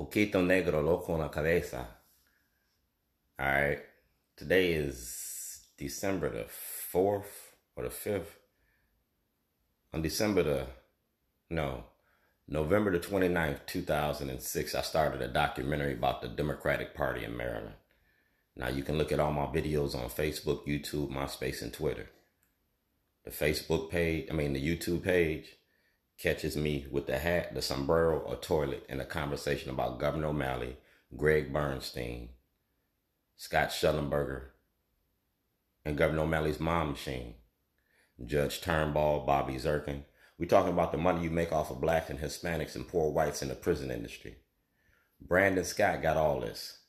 Poquito negro loco en la cabeza. All right. Today is December the 4th or the 5th. On November the 29th, 2006, I started a documentary about the Democratic Party in Maryland. Now you can look at all my videos on Facebook, YouTube, MySpace, and Twitter. The YouTube page catches me with the hat, the sombrero, or toilet in a conversation about Governor O'Malley, Greg Bernstein, Scott Schellenberger, and Governor O'Malley's mom machine, Judge Turnbull, Bobby Zirkin. We talking about the money you make off of blacks and Hispanics and poor whites in the prison industry. Brandon Scott got all this.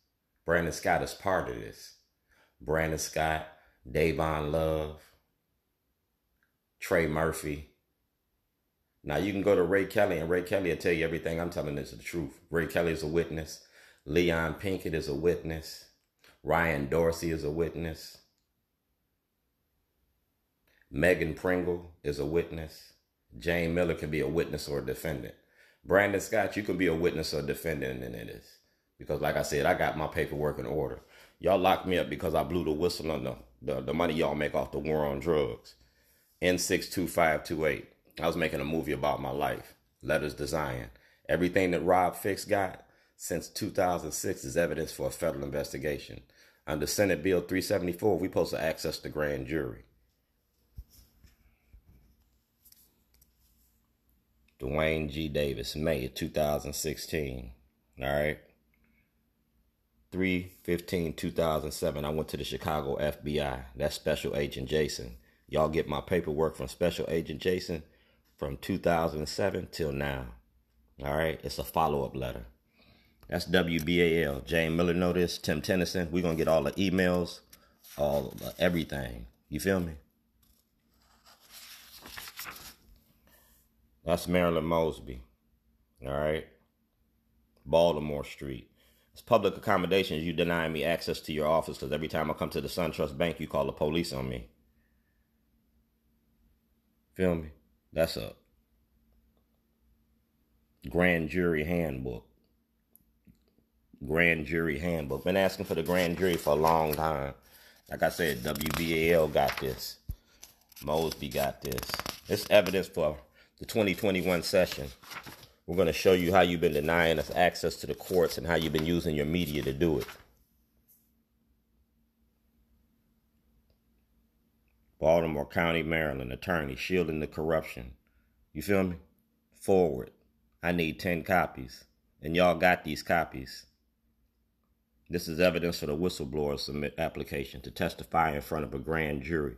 Brandon Scott is part of this. Brandon Scott, Davon Love, Trey Murphy. Now you can go to Ray Kelly, and Ray Kelly will tell you everything I'm telling is the truth. Ray Kelly is a witness. Leon Pinkett is a witness. Ryan Dorsey is a witness. Megan Pringle is a witness. Jane Miller can be a witness or a defendant. Brandon Scott, you can be a witness or a defendant in this. Because like I said, I got my paperwork in order. Y'all locked me up because I blew the whistle on the money y'all make off the war on drugs. N62528. I was making a movie about my life. Letters to Zion. Everything that Rob Fix got since 2006 is evidence for a federal investigation. Under Senate Bill 374, we supposed to access the grand jury. Dwayne G. Davis, May 2016. All right. 3/15/2007, I went to the Chicago FBI. That's Special Agent Jason. Y'all get my paperwork from Special Agent Jason from 2007 till now. All right. It's a follow-up letter. That's WBAL. Jane Miller know this. Tim Tennyson. We're going to get all the emails, everything. You feel me? That's Marilyn Mosby. All right. Baltimore Street. It's public accommodations. You denying me access to your office because every time I come to the SunTrust Bank, you call the police on me. Feel me? That's a grand jury handbook. Grand jury handbook. Been asking for the grand jury for a long time. Like I said, WBAL got this. Mosby got this. It's evidence for the 2021 session. We're going to show you how you've been denying us access to the courts and how you've been using your media to do it. Baltimore County, Maryland, attorney, shielding the corruption. You feel me? Forward. I need 10 copies. And y'all got these copies. This is evidence for the whistleblower submit application to testify in front of a grand jury.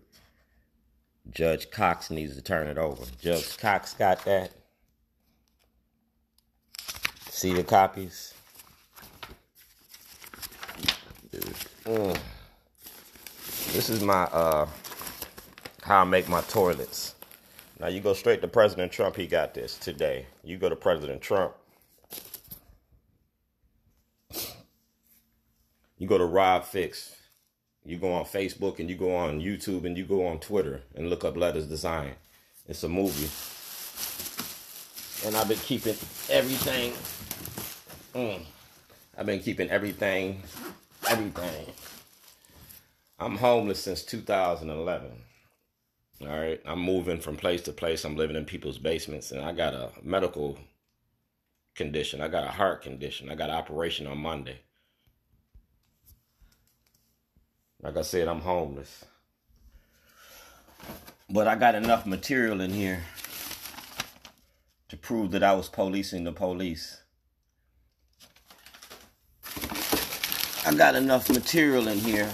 Judge Cox needs to turn it over. Judge Cox got that. See the copies? This is my, how I make my toilets. Now you go straight to President Trump. He got this today. You go to President Trump. You go to Rob Fix. You go on Facebook and you go on YouTube and you go on Twitter and look up Letters to Zion. It's a movie. And I've been keeping everything. I've been keeping everything. I'm homeless since 2011. All right. I'm moving from place to place. I'm living in people's basements. And I got a medical condition. I got a heart condition. I got an operation on Monday. Like I said, I'm homeless. But I got enough material in here to prove that I was policing the police. I got enough material in here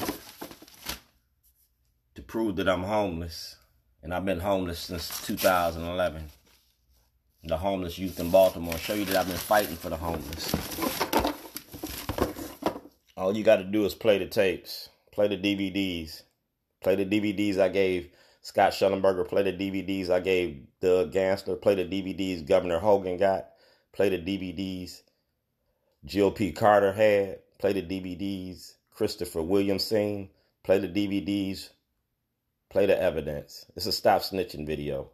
to prove that I'm homeless. And I've been homeless since 2011. The homeless youth in Baltimore. Show you that I've been fighting for the homeless. All you got to do is play the tapes. Play the DVDs. Play the DVDs I gave Scott Schellenberger. Play the DVDs I gave Doug Gansler. Play the DVDs Governor Hogan got. Play the DVDs Jill P. Carter had. Play the DVDs Christopher Williams seen. Play the DVDs. Play the evidence. It's a stop snitching video.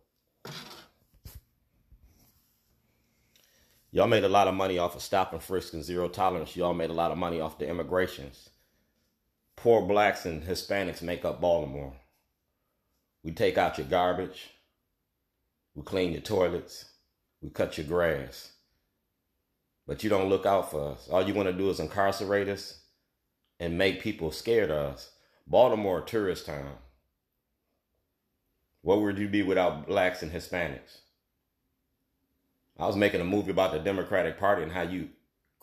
Y'all made a lot of money off of stop and frisk and zero tolerance. Y'all made a lot of money off the immigrations. Poor blacks and Hispanics make up Baltimore. We take out your garbage. We clean your toilets. We cut your grass. But you don't look out for us. All you want to do is incarcerate us and make people scared of us. Baltimore, a tourist town. What would you be without blacks and Hispanics? I was making a movie about the Democratic Party and how you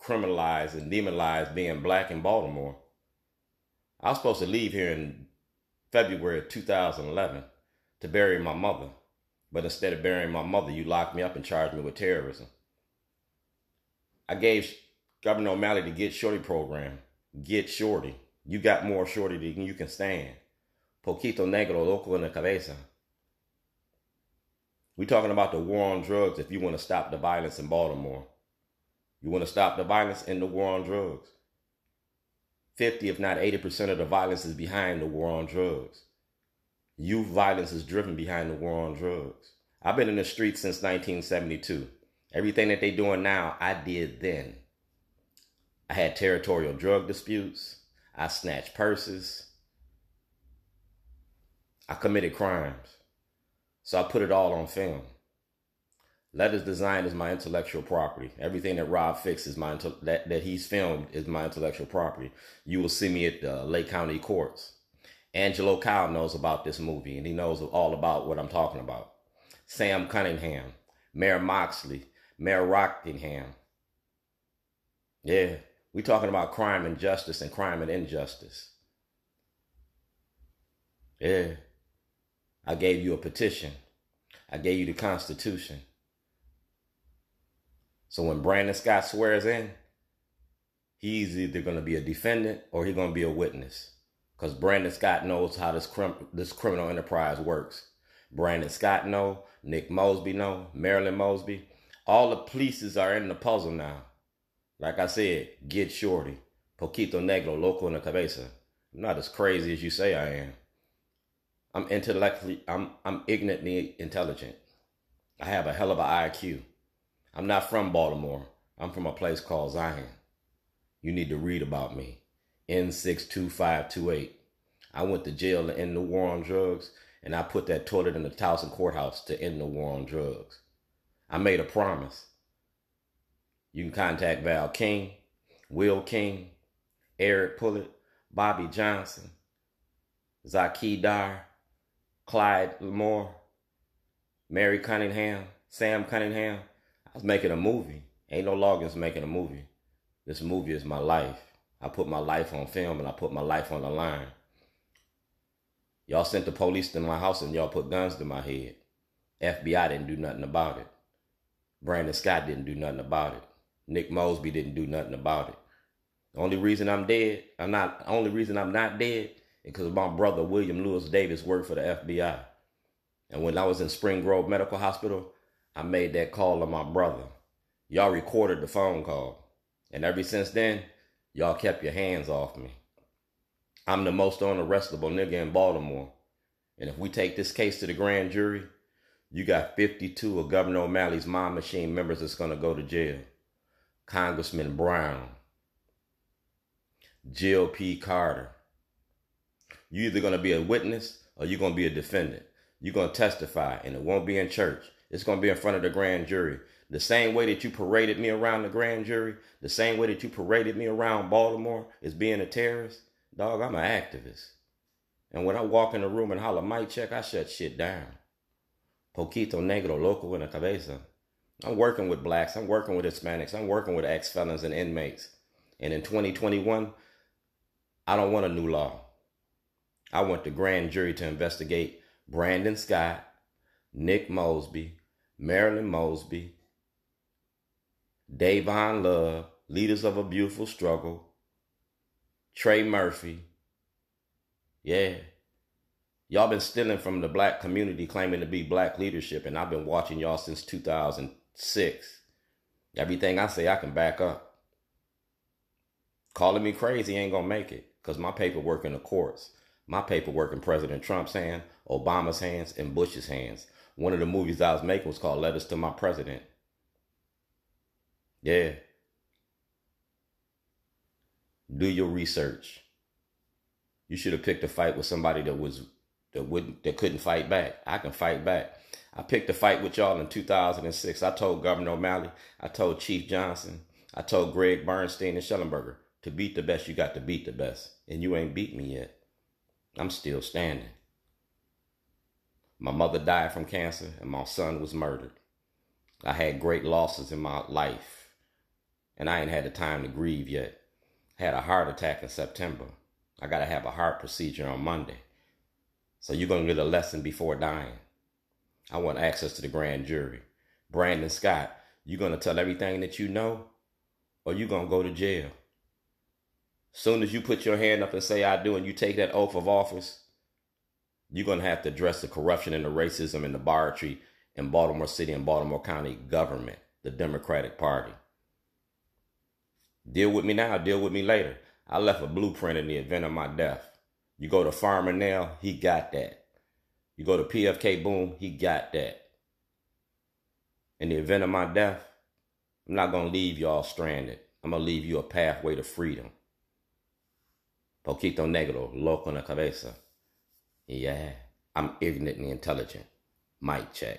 criminalize and demonize being black in Baltimore. I was supposed to leave here in February of 2011 to bury my mother. But instead of burying my mother, you locked me up and charged me with terrorism. I gave Governor O'Malley the Get Shorty program. Get Shorty. You got more shorty than you can stand. Poquito negro, loco en la cabeza. We're talking about the war on drugs if you want to stop the violence in Baltimore. You want to stop the violence in the war on drugs. 50, if not 80% of the violence is behind the war on drugs. Youth violence is driven behind the war on drugs. I've been in the streets since 1972. Everything that they're doing now, I did then. I had territorial drug disputes. I snatched purses. I committed crimes. So I put it all on film. Letters Design is my intellectual property. Everything that Rob Fix is that he's filmed is my intellectual property. You will see me at the Lake County courts. Angelo Kyle knows about this movie, and he knows all about what I'm talking about. Sam Cunningham, Mayor Moxley, Mayor Rockingham. Yeah, we're talking about crime and justice and crime and injustice. Yeah. I gave you a petition. I gave you the Constitution. So when Brandon Scott swears in, he's either going to be a defendant or he's going to be a witness. Because Brandon Scott knows how this criminal enterprise works. Brandon Scott know, Nick Mosby know, Marilyn Mosby. All the pieces are in the puzzle now. Like I said, Get Shorty, Poquito negro, loco en la cabeza. I'm not as crazy as you say I am. I'm ignorantly intelligent. I have a hell of an IQ. I'm not from Baltimore. I'm from a place called Zion. You need to read about me. N62528. I went to jail to end the war on drugs, and I put that toilet in the Towson courthouse to end the war on drugs. I made a promise. You can contact Val King, Will King, Eric Pullett, Bobby Johnson, Zaki Dar, Clyde Lamore, Mary Cunningham, Sam Cunningham. I was making a movie. Ain't no Loggins making a movie. This movie is my life. I put my life on film and I put my life on the line. Y'all sent the police to my house and y'all put guns to my head. FBI didn't do nothing about it. Brandon Scott didn't do nothing about it. Nick Mosby didn't do nothing about it. The only reason I'm not dead because my brother William Lewis Davis worked for the FBI. And when I was in Spring Grove Medical Hospital, I made that call to my brother. Y'all recorded the phone call. And ever since then, y'all kept your hands off me. I'm the most unarrestable nigga in Baltimore. And if we take this case to the grand jury, you got 52 of Governor O'Malley's Mob Machine members that's going to go to jail. Congressman Brown, Jill P. Carter. You're either going to be a witness or you're going to be a defendant. You're going to testify, and it won't be in church. It's going to be in front of the grand jury. The same way that you paraded me around the grand jury, the same way that you paraded me around Baltimore as being a terrorist, dog, I'm an activist. And when I walk in the room and holler mic check, I shut shit down. Poquito negro, loco en la cabeza. I'm working with blacks. I'm working with Hispanics. I'm working with ex-felons and inmates. And in 2021, I don't want a new law. I want the grand jury to investigate Brandon Scott, Nick Mosby, Marilyn Mosby, Davon Love, Leaders of a Beautiful Struggle, Trey Murphy. Yeah. Y'all been stealing from the black community claiming to be black leadership, and I've been watching y'all since 2006. Everything I say, I can back up. Calling me crazy ain't gonna make it, because my paperwork in the courts. My paperwork in President Trump's hand, Obama's hands, and Bush's hands. One of the movies I was making was called Letters to My President. Yeah. Do your research. You should have picked a fight with somebody that couldn't fight back. I can fight back. I picked a fight with y'all in 2006. I told Governor O'Malley, I told Chief Johnson, I told Greg Bernstein and Schellenberger, to beat the best, you got to beat the best. And you ain't beat me yet. I'm still standing. My mother died from cancer and my son was murdered. I had great losses in my life and I ain't had the time to grieve yet. I had a heart attack in September. I got to have a heart procedure on Monday. So you're going to get a lesson before dying. I want access to the grand jury. Brandon Scott, you going to tell everything that you know or you going to go to jail? Soon as you put your hand up and say I do and you take that oath of office, you're going to have to address the corruption and the racism and the bigotry in Baltimore City and Baltimore County government, the Democratic Party. Deal with me now, deal with me later. I left a blueprint in the event of my death. You go to Farmer Nail, he got that. You go to PFK Boom, he got that. In the event of my death, I'm not going to leave y'all stranded. I'm going to leave you a pathway to freedom. Poquito negro, loco en la cabeza. Yeah, I'm ignorantly intelligent. Mic check.